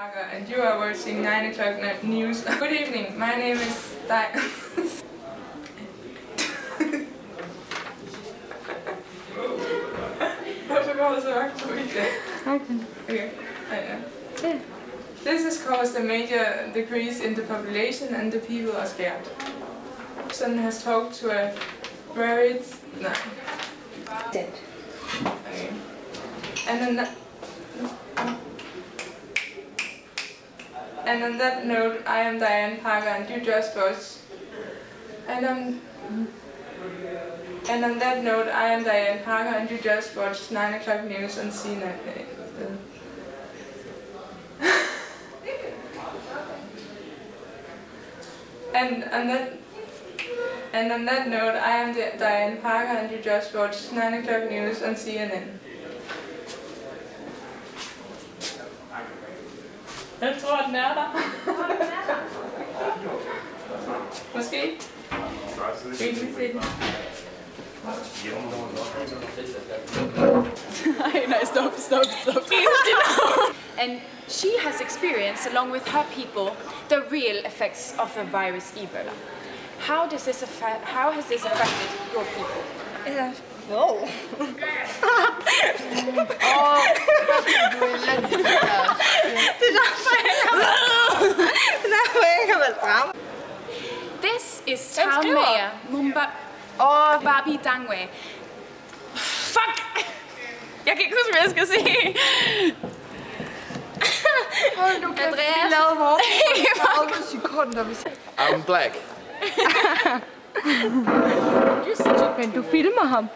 Parker, and you are watching 9 o'clock news. Good evening, my name is Diane. Okay. Yeah. This has caused a major decrease in the population and the people are scared. Son has talked to a buried... No. Dead. Okay. And on that note, I am Diane Parker and you just watched... And on that note, I am Diane Parker and you just watched 9 o'clock news on CNN. And on that note, I am Diane Parker and you just watched 9 o'clock news on CNN. Jeg tror, den er der. Måske. No, stop. And she has experienced, along with her people, the real effects of the virus Ebola. How has this affected your people? No. This is town mayor Barbie Dangwe. Fuck! Jeg kan ikke huske, hvad jeg skal sige. Hold nu kæft, vi lavede vores 30 sekunder. I'm black. Men du filmer ham.